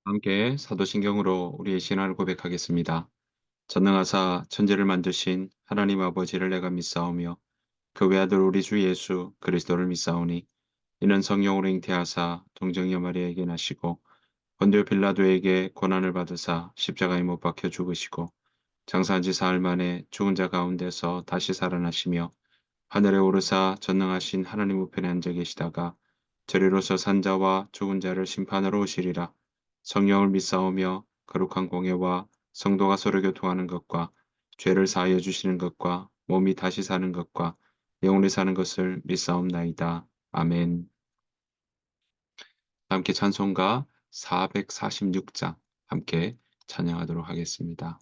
함께 사도신경으로 우리의 신앙을 고백하겠습니다. 전능하사 천지를 만드신 하나님 아버지를 내가 믿사오며 그 외아들 우리 주 예수 그리스도를 믿사오니 이는 성령으로 잉태하사 동정녀 마리아에게 나시고 본디오 빌라도에게 고난을 받으사 십자가에 못 박혀 죽으시고 장사한 지 사흘 만에 죽은 자 가운데서 다시 살아나시며 하늘에 오르사 전능하신 하나님 우편에 앉아 계시다가 저리로서 산자와 죽은 자를 심판하러 오시리라. 성령을 믿사오며 거룩한 공예와 성도가 서로 교통하는 것과 죄를 사하여 주시는 것과 몸이 다시 사는 것과 영원히 사는 것을 믿사옵나이다. 아멘. 함께 찬송가 446장 함께 찬양하도록 하겠습니다.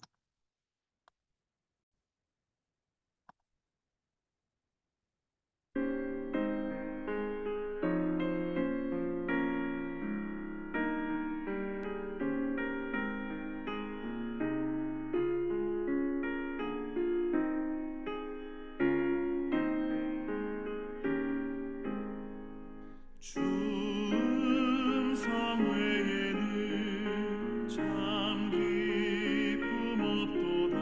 충성 외에는 참 기쁨 없도다.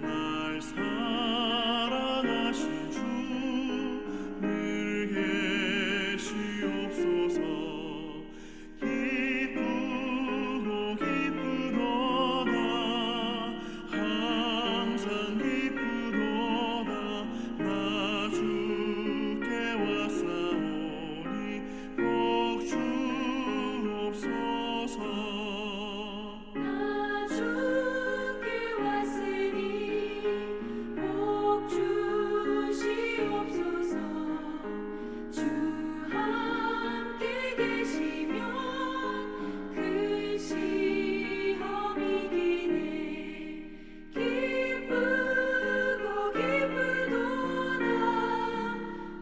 날 사랑하신 주 늘 계시옵소서. 기쁘고 기쁘도다. 항상 기쁘도다. 나 주께 왔사오니 복 주옵소서. 나 주께 왔으니 복 주시옵소서. 주 함께 계시면 큰 시험이 기네. 기쁘고 기쁘도다.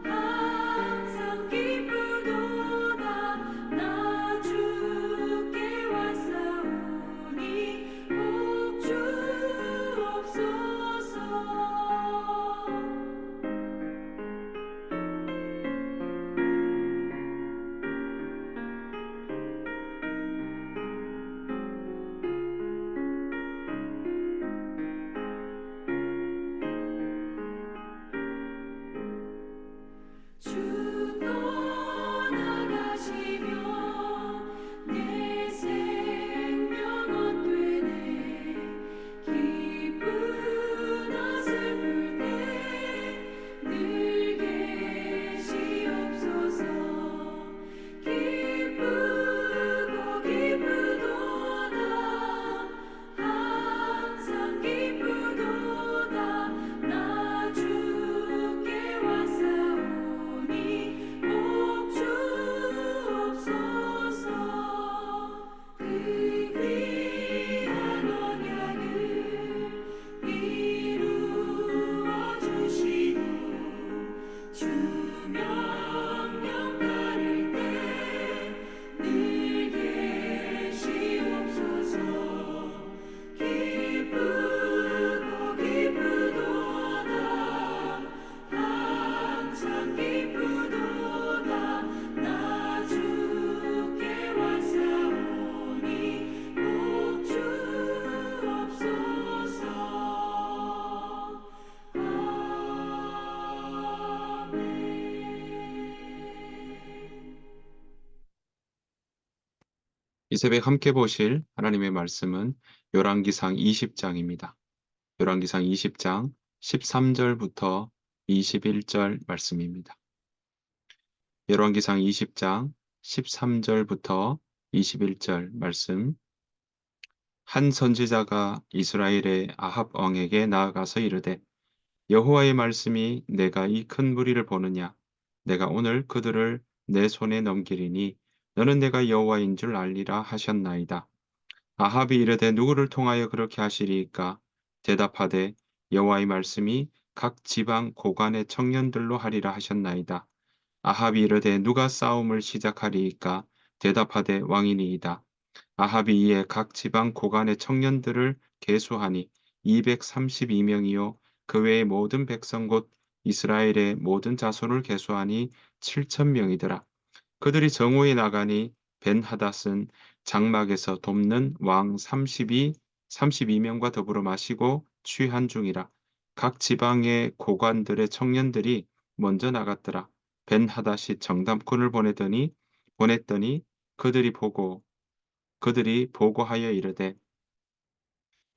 항상 기쁘도다. 나 주께 왔사오니 복 주옵소서. 주 떠나가시면 내 생명 헛되네. 기쁘나 슬플 때 늘 계시옵소서. 기쁘고 기쁘도다. 항상 기쁘도다. 나 주께 왔사오니 복 주옵소서. 그 귀한 언약을 이루어 주시고 주 명령 따를 때 늘 계시옵소서. 기쁘고 기쁘도다. 항상 기쁘도다. 나 주께 왔사오니 복 주옵소서. 아멘. 이 새벽 함께 보실 하나님의 말씀은 열왕기상 20장입니다. 열왕기상 20장 13절부터 21절 말씀입니다. 열왕기상 20장 13절부터 21절 말씀. 한 선지자가 이스라엘의 아합 왕에게 나아가서 이르되 여호와의 말씀이 내가 이 큰 무리를 보느냐 내가 오늘 그들을 내 손에 넘기리니 너는 내가 여호와인 줄 알리라 하셨나이다. 아합이 이르되 누구를 통하여 그렇게 하시리이까? 대답하되 여호와의 말씀이 각 지방 고관의 청년들로 하리라 하셨나이다. 아합이 이르되 누가 싸움을 시작하리이까? 대답하되 왕이니이다. 아합이 이에 각 지방 고관의 청년들을 계수하니 232명이요 그 외의 모든 백성 곧 이스라엘의 모든 자손을 계수하니 7,000명이더라. 그들이 정오에 나가니 벤하닷은 장막에서 돕는 왕 32명과 더불어 마시고 취한 중이라. 각 지방의 고관들의 청년들이 먼저 나갔더라. 벤하닷이 정탐꾼을 보냈더니 그들이 보고하여 이르되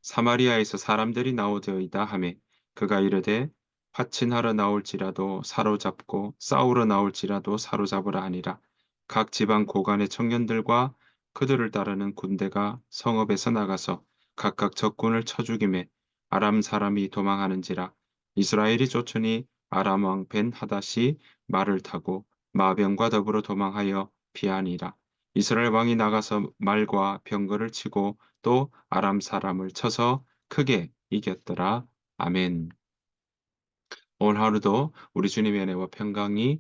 사마리아에서 사람들이 나오되이다 하매 그가 이르되 화친하러 나올지라도 사로잡고 싸우러 나올지라도 사로잡으라 하니라. 각 지방 고관의 청년들과 그들을 따르는 군대가 성읍에서 나가서 각각 적군을 쳐 죽이매 아람 사람이 도망하는지라. 이스라엘이 쫓으니 아람 왕 벤하닷이 말을 타고 마병과 더불어 도망하여 피하니라. 이스라엘 왕이 나가서 말과 병거를 치고 또 아람 사람을 쳐서 크게 이겼더라. 아멘. 오늘 하루도 우리 주님의 은혜와 평강이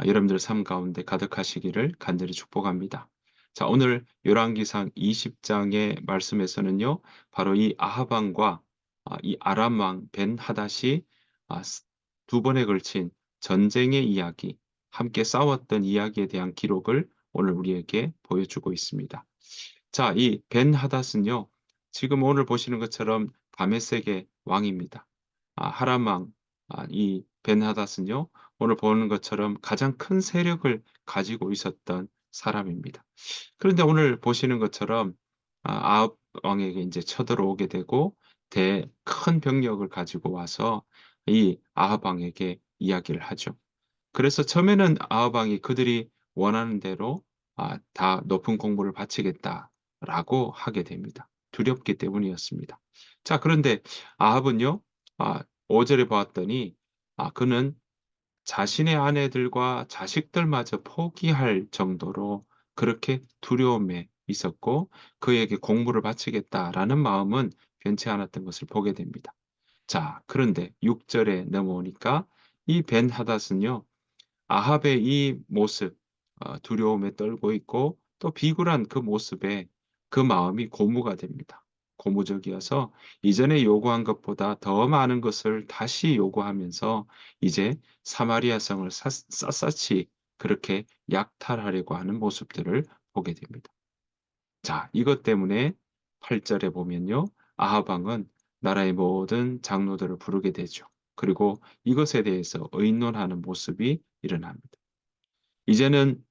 여러분들 삶 가운데 가득하시기를 간절히 축복합니다. 자, 오늘 열왕기상 20장의 말씀에서는요, 바로 이 아합 왕과 이 아람 왕 벤하닷이 두 번에 걸친 전쟁의 이야기, 함께 싸웠던 이야기에 대한 기록을 오늘 우리에게 보여주고 있습니다. 자, 이 벤하닷은요, 지금 오늘 보시는 것처럼 다메섹의 왕입니다. 하람 왕, 이 벤하닷은요, 오늘 보는 것처럼 가장 큰 세력을 가지고 있었던 사람입니다. 그런데 오늘 보시는 것처럼 아합 왕에게 이제 쳐들어오게 되고 큰 병력을 가지고 와서 이 아합 왕에게 이야기를 하죠. 그래서 처음에는 아합 왕이 그들이 원하는 대로 다 높은 공부를 바치겠다라고 하게 됩니다. 두렵기 때문이었습니다. 자, 그런데 아합은요, 5절에 보았더니 그는 자신의 아내들과 자식들마저 포기할 정도로 그렇게 두려움에 있었고 그에게 공부를 바치겠다라는 마음은 변치 않았던 것을 보게 됩니다. 자, 그런데 6절에 넘어오니까 이 벤하닷은요, 아합의 이 모습, 두려움에 떨고 있고 또 비굴한 그 모습에 그 마음이 고무가 됩니다. 고무적이어서 이전에 요구한 것보다 더 많은 것을 다시 요구하면서 이제 사마리아 성을 샅샅이 그렇게 약탈하려고 하는 모습들을 보게 됩니다. 자, 이것 때문에 8절에 보면요, 아합 왕은 나라의 모든 장로들을 부르게 되죠. 그리고 이것에 대해서 의논하는 모습이 일어납니다. 이제는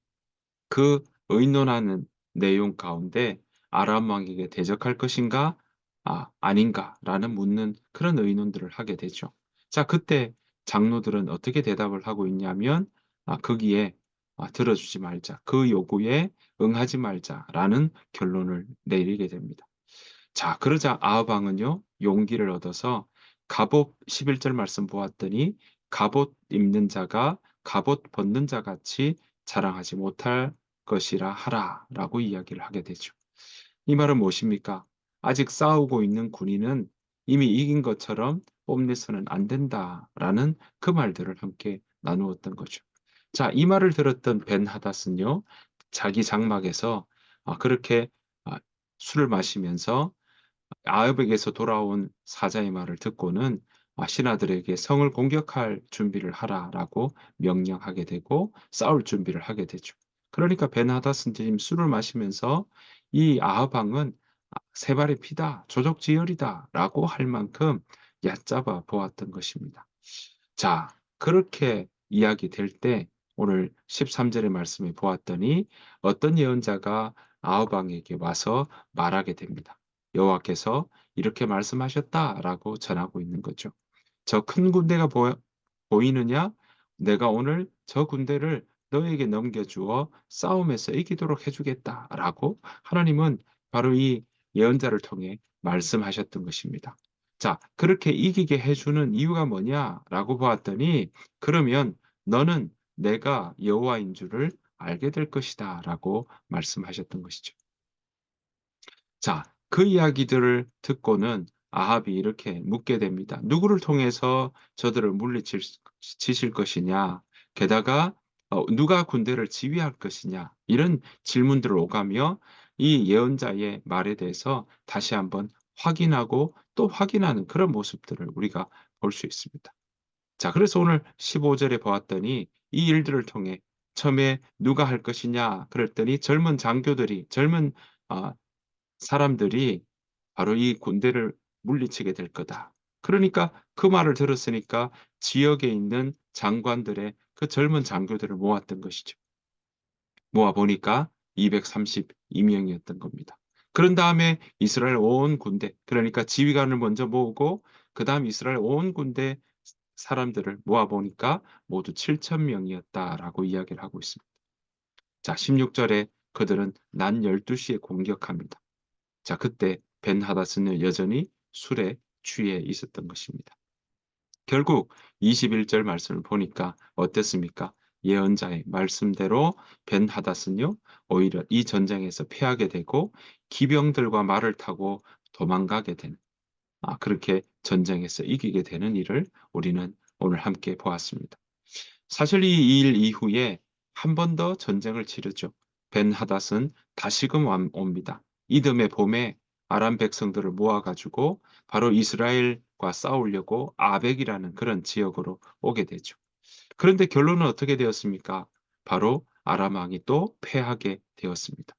그 의논하는 내용 가운데 아람 왕에게 대적할 것인가, 아닌가라는 묻는 그런 의논들을 하게 되죠. 자, 그때 장로들은 어떻게 대답을 하고 있냐면, 거기에 들어주지 말자, 그 요구에 응하지 말자라는 결론을 내리게 됩니다. 자, 그러자 아합 왕은요, 용기를 얻어서 갑옷 11절 말씀 보았더니 갑옷 입는 자가 갑옷 벗는 자 같이 자랑하지 못할 것이라 하라라고 이야기를 하게 되죠. 이 말은 무엇입니까? 아직 싸우고 있는 군인은 이미 이긴 것처럼 뽐내서는 안 된다라는 그 말들을 함께 나누었던 거죠. 자, 이 말을 들었던 벤하닷은요, 자기 장막에서 그렇게 술을 마시면서 아합에게서 돌아온 사자의 말을 듣고는 신하들에게 성을 공격할 준비를 하라라고 명령하게 되고 싸울 준비를 하게 되죠. 그러니까 벤하닷은 지금 술을 마시면서 이 아합 왕은 세 발의 피다, 조족지혈이다라고 할 만큼 얕잡아 보았던 것입니다. 자, 그렇게 이야기될 때 오늘 13절의 말씀에 보았더니 어떤 예언자가 아합 왕에게 와서 말하게 됩니다. 여호와께서 이렇게 말씀하셨다라고 전하고 있는 거죠. 저 큰 군대가 보이느냐? 내가 오늘 저 군대를 너에게 넘겨주어 싸움에서 이기도록 해주겠다라고 하나님은 바로 이 예언자를 통해 말씀하셨던 것입니다. 자, 그렇게 이기게 해주는 이유가 뭐냐라고 보았더니 그러면 너는 내가 여호와인 줄을 알게 될 것이다라고 말씀하셨던 것이죠. 자, 그 이야기들을 듣고는 아합이 이렇게 묻게 됩니다. 누구를 통해서 저들을 물리치실 것이냐? 게다가 누가 군대를 지휘할 것이냐? 이런 질문들을 오가며 이 예언자의 말에 대해서 다시 한번 확인하고 또 확인하는 그런 모습들을 우리가 볼 수 있습니다. 자, 그래서 오늘 15절에 보았더니 이 일들을 통해 처음에 누가 할 것이냐 그랬더니 젊은 장교들이 젊은 아, 사람들이 바로 이 군대를 물리치게 될 거다. 그러니까 그 말을 들었으니까 지역에 있는 장관들의 그 젊은 장교들을 모았던 것이죠. 모아 보니까 232명이었던 겁니다. 그런 다음에 이스라엘 온 군대, 그러니까 지휘관을 먼저 모으고 그다음 이스라엘 온 군대 사람들을 모아 보니까 모두 7,000명이었다라고 이야기를 하고 있습니다. 자, 16절에 그들은 낮 12시에 공격합니다. 자, 그때 벤하닷은 여전히 술에 취해 있었던 것입니다. 결국 21절 말씀을 보니까 어땠습니까? 예언자의 말씀대로 벤하닷은요, 오히려 이 전쟁에서 패하게 되고 기병들과 말을 타고 도망가게 되는, 그렇게 전쟁에서 이기게 되는 일을 우리는 오늘 함께 보았습니다. 사실 이 일 이후에 한 번 더 전쟁을 치르죠. 벤하닷은 다시금 옵니다. 이듬해 봄에 아람 백성들을 모아가지고 바로 이스라엘과 싸우려고 아벡이라는 그런 지역으로 오게 되죠. 그런데 결론은 어떻게 되었습니까? 바로 아람 왕이 또 패하게 되었습니다.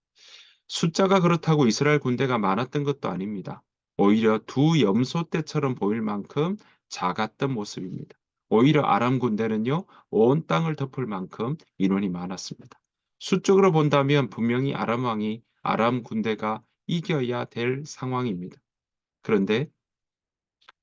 숫자가 그렇다고 이스라엘 군대가 많았던 것도 아닙니다. 오히려 두 염소 떼처럼 보일 만큼 작았던 모습입니다. 오히려 아람 군대는요, 온 땅을 덮을 만큼 인원이 많았습니다. 수적으로 본다면 분명히 아람 왕이 아람 군대가 이겨야 될 상황입니다. 그런데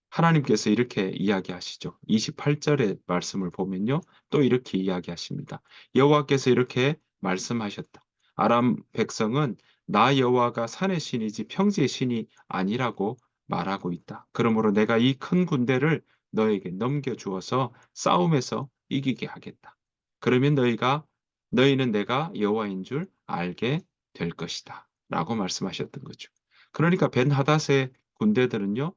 하나님께서 이렇게 이야기하시죠. 28절의 말씀을 보면요. 또 이렇게 이야기하십니다. 여호와께서 이렇게 말씀하셨다. 아람 백성은 나 여호와가 산의 신이지 평지의 신이 아니라고 말하고 있다. 그러므로 내가 이 큰 군대를 너에게 넘겨주어서 싸움에서 이기게 하겠다. 그러면 너희는 내가 여호와인 줄 알게 될 것이다. 라고 말씀하셨던 거죠. 그러니까 벤하닷의 군대들은요.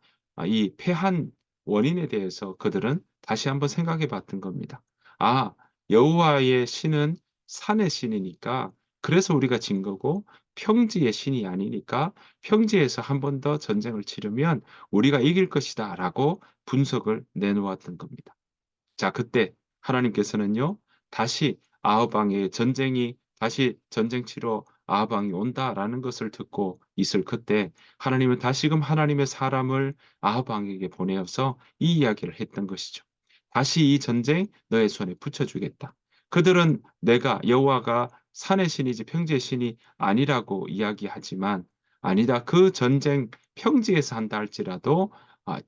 이 패한 원인에 대해서 그들은 다시 한번 생각해 봤던 겁니다. 아, 여호와의 신은 산의 신이니까 그래서 우리가 진 거고 평지의 신이 아니니까 평지에서 한 번 더 전쟁을 치르면 우리가 이길 것이다라고 분석을 내놓았던 겁니다. 자, 그때 하나님께서는요, 다시 아합 왕의 전쟁이 다시 전쟁 치러 아합 왕이 온다라는 것을 듣고 있을 그때 하나님은 다시금 하나님의 사람을 아합 왕에게 보내어서 이 이야기를 했던 것이죠. 다시 이 전쟁 너의 손에 붙여주겠다. 그들은 내가 여호와가 산의 신이지 평지의 신이 아니라고 이야기하지만 아니다. 그 전쟁 평지에서 한다 할지라도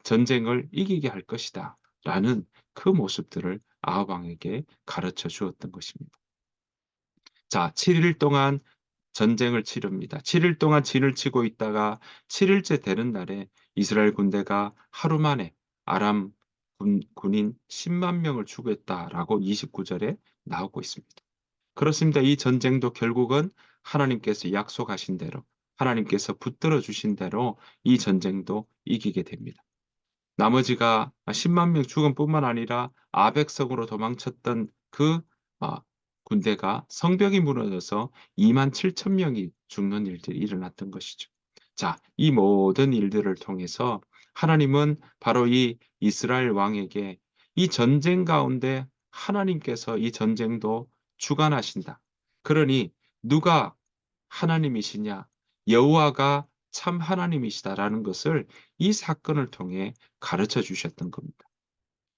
전쟁을 이기게 할 것이다. 라는 그 모습들을 아합 왕에게 가르쳐 주었던 것입니다. 자, 7일 동안 전쟁을 치릅니다. 7일 동안 진을 치고 있다가 7일째 되는 날에 이스라엘 군대가 하루 만에 아람 군인 10만 명을 죽였다라고 29절에 나오고 있습니다. 그렇습니다. 이 전쟁도 결국은 하나님께서 약속하신 대로 하나님께서 붙들어 주신 대로 이 전쟁도 이기게 됩니다. 나머지가 10만 명 죽은 뿐만 아니라 아벡성으로 도망쳤던 그 군대가 성벽이 무너져서 2만 7천 명이 죽는 일들이 일어났던 것이죠. 자, 이 모든 일들을 통해서 하나님은 바로 이 이스라엘 왕에게 이 전쟁 가운데 하나님께서 이 전쟁도 주관하신다. 그러니 누가 하나님이시냐? 여호와가 참 하나님이시다라는 것을 이 사건을 통해 가르쳐 주셨던 겁니다.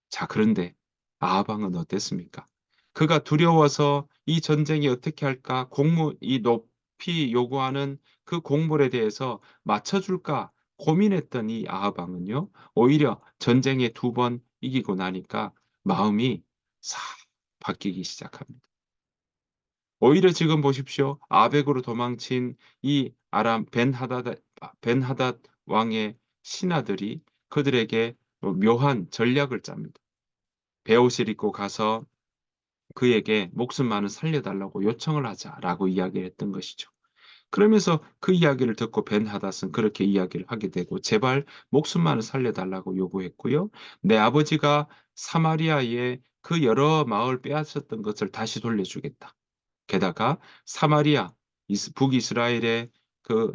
자, 그런데 아합 왕은 어땠습니까? 그가 두려워서 이 전쟁이 어떻게 할까? 이 높이 요구하는 그 공물에 대해서 맞춰줄까 고민했던 이 아합 왕은요, 오히려 전쟁에 2번 이기고 나니까 마음이 싹 바뀌기 시작합니다. 오히려 지금 보십시오. 아벡으로 도망친 이 아람 벤하닷 왕의 신하들이 그들에게 묘한 전략을 짭니다. 베옷을 입고 가서 그에게 목숨만은 살려달라고 요청을 하자라고 이야기를 했던 것이죠. 그러면서 그 이야기를 듣고 벤하닷은 그렇게 이야기를 하게 되고 제발 목숨만은 살려달라고 요구했고요. 내 아버지가 사마리아에 그 여러 마을 빼앗았던 것을 다시 돌려주겠다. 게다가 사마리아, 북이스라엘의 그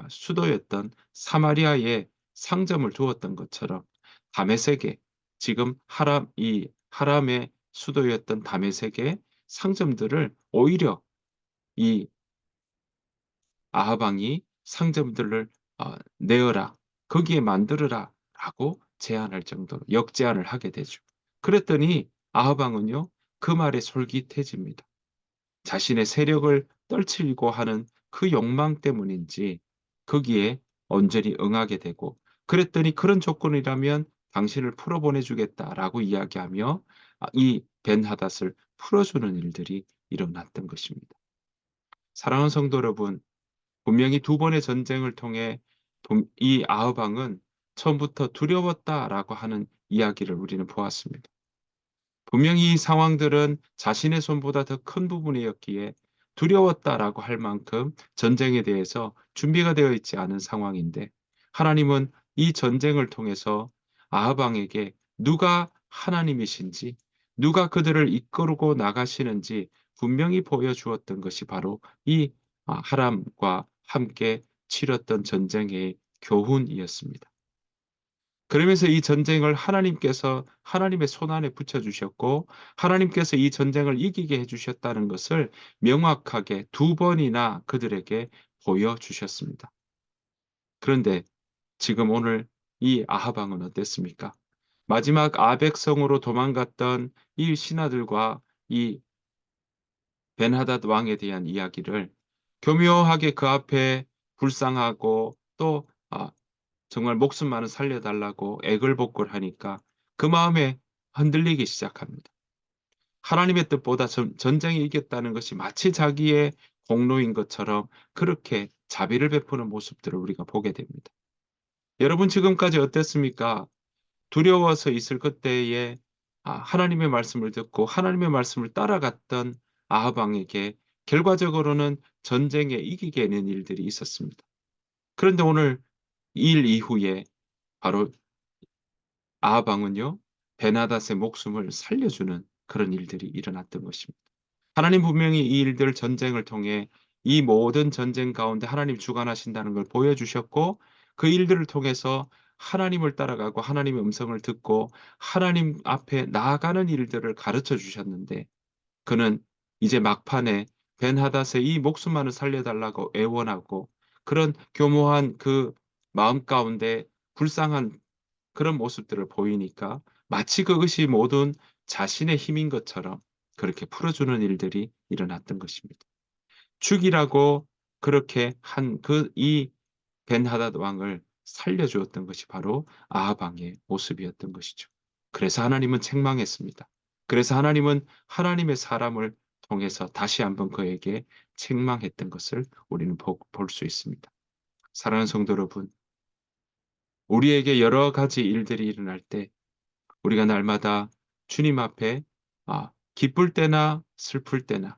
수도였던 사마리아에 상점을 두었던 것처럼 다메섹에 지금 하람의 수도였던 다메섹의 상점들을 오히려 이 아합 왕이 상점들을 내어라. 거기에 만들어라. 라고 제안할 정도로 역제안을 하게 되죠. 그랬더니 아합 왕은요. 그 말에 솔깃해집니다. 자신의 세력을 떨치려고 하는 그 욕망 때문인지 거기에 온전히 응하게 되고 그랬더니 그런 조건이라면 당신을 풀어보내 주겠다라고 이야기하며 이 벤하닷을 풀어주는 일들이 일어났던 것입니다. 사랑하는 성도 여러분, 분명히 두 번의 전쟁을 통해 이 아합 왕은 처음부터 두려웠다라고 하는 이야기를 우리는 보았습니다. 분명히 이 상황들은 자신의 손보다 더 큰 부분이었기에 두려웠다라고 할 만큼 전쟁에 대해서 준비가 되어 있지 않은 상황인데 하나님은 이 전쟁을 통해서 아합 왕에게 누가 하나님이신지 누가 그들을 이끌고 나가시는지 분명히 보여주었던 것이 바로 이 하람과 함께 치렀던 전쟁의 교훈이었습니다. 그러면서 이 전쟁을 하나님께서 하나님의 손안에 붙여 주셨고 하나님께서 이 전쟁을 이기게 해 주셨다는 것을 명확하게 두 번이나 그들에게 보여주셨습니다. 그런데 지금 오늘 이 아합 왕은 어땠습니까? 마지막 아벡성으로 도망갔던 이 신하들과 이 벤하닷 왕에 대한 이야기를 교묘하게 그 앞에 불쌍하고 또 정말 목숨만은 살려달라고 애걸복걸하니까 그 마음에 흔들리기 시작합니다. 하나님의 뜻보다 전쟁에 이겼다는 것이 마치 자기의 공로인 것처럼 그렇게 자비를 베푸는 모습들을 우리가 보게 됩니다. 여러분 지금까지 어땠습니까? 두려워서 있을 그때에 하나님의 말씀을 듣고 하나님의 말씀을 따라갔던 아합 왕에게 결과적으로는 전쟁에 이기게 되는 일들이 있었습니다. 그런데 오늘 이 일 이후에 바로 아합 왕은요. 베나닷의 목숨을 살려주는 그런 일들이 일어났던 것입니다. 하나님 분명히 이 일들 전쟁을 통해 이 모든 전쟁 가운데 하나님 주관하신다는 걸 보여주셨고 그 일들을 통해서 하나님을 따라가고 하나님의 음성을 듣고 하나님 앞에 나아가는 일들을 가르쳐 주셨는데 그는 이제 막판에 벤하닷의 이 목숨만을 살려달라고 애원하고 그런 교묘한 그 마음 가운데 불쌍한 그런 모습들을 보이니까 마치 그것이 모든 자신의 힘인 것처럼 그렇게 풀어주는 일들이 일어났던 것입니다. 죽이라고 그렇게 한 이 벤하닷 왕을 살려주었던 것이 바로 아합 왕의 모습이었던 것이죠. 그래서 하나님은 책망했습니다. 그래서 하나님은 하나님의 사람을 통해서 다시 한번 그에게 책망했던 것을 우리는 볼 수 있습니다. 사랑하는 성도 여러분, 우리에게 여러 가지 일들이 일어날 때 우리가 날마다 주님 앞에 기쁠 때나 슬플 때나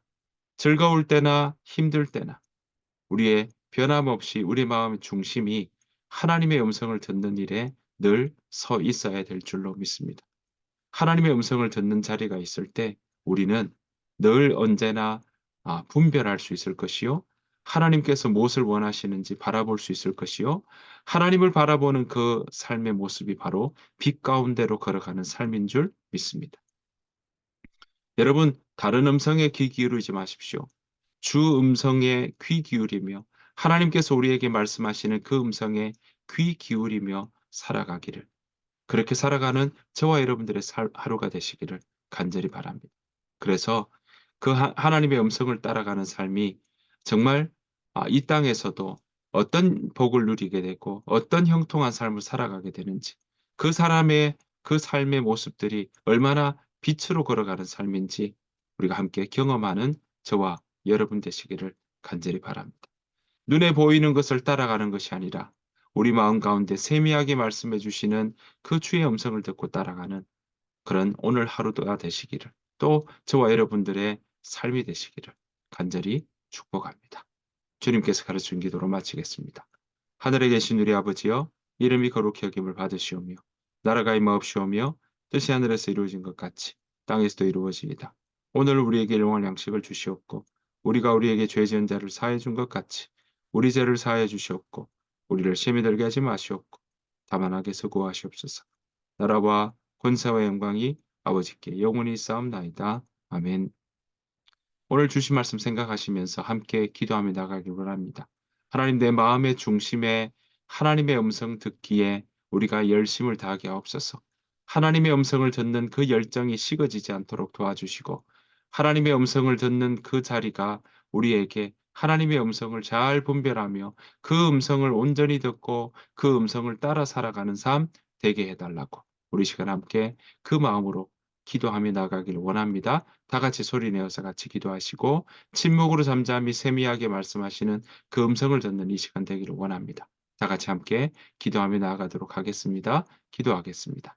즐거울 때나 힘들 때나 우리의 변함없이 우리 마음의 중심이 하나님의 음성을 듣는 일에 늘 서 있어야 될 줄로 믿습니다. 하나님의 음성을 듣는 자리가 있을 때 우리는 늘 언제나 분별할 수 있을 것이요. 하나님께서 무엇을 원하시는지 바라볼 수 있을 것이요. 하나님을 바라보는 그 삶의 모습이 바로 빛 가운데로 걸어가는 삶인 줄 믿습니다. 여러분, 다른 음성에 귀 기울이지 마십시오. 주 음성에 귀 기울이며 하나님께서 우리에게 말씀하시는 그 음성에 귀 기울이며 살아가기를 그렇게 살아가는 저와 여러분들의 하루가 되시기를 간절히 바랍니다. 그래서 그 하나님의 음성을 따라가는 삶이 정말 이 땅에서도 어떤 복을 누리게 되고 어떤 형통한 삶을 살아가게 되는지 그 사람의 그 삶의 모습들이 얼마나 빛으로 걸어가는 삶인지 우리가 함께 경험하는 저와 여러분 되시기를 간절히 바랍니다. 눈에 보이는 것을 따라가는 것이 아니라 우리 마음 가운데 세미하게 말씀해 주시는 그 주의 음성을 듣고 따라가는 그런 오늘 하루가 되시기를 또 저와 여러분들의 삶이 되시기를 간절히 축복합니다. 주님께서 가르친 기도로 마치겠습니다. 하늘에 계신 우리 아버지여 이름이 거룩히 여김을 받으시오며 나라가 임하옵시오며 뜻이 하늘에서 이루어진 것 같이 땅에서도 이루어지이다. 오늘 우리에게 일용할 양식을 주시옵고 우리가 우리에게 죄 지은 자를 사하여 준 것 같이 우리 죄를 사하여 주시옵고 우리를 시험에 들게 하지 마시옵고 다만 악에서 구하시옵소서. 나라와 권세와 영광이 아버지께 영원히 있사옵나이다. 아멘. 오늘 주신 말씀 생각하시면서 함께 기도하며 나가길 원합니다. 하나님 내 마음의 중심에 하나님의 음성 듣기에 우리가 열심을 다하게 하옵소서. 하나님의 음성을 듣는 그 열정이 식어지지 않도록 도와주시고 하나님의 음성을 듣는 그 자리가 우리에게 하나님의 음성을 잘 분별하며 그 음성을 온전히 듣고 그 음성을 따라 살아가는 삶 되게 해달라고 우리 시간 함께 그 마음으로 기도하며 나가길 원합니다. 다 같이 소리 내어서 같이 기도하시고 침묵으로 잠잠히 세미하게 말씀하시는 그 음성을 듣는 이 시간 되기를 원합니다. 다 같이 함께 기도하며 나아가도록 하겠습니다. 기도하겠습니다.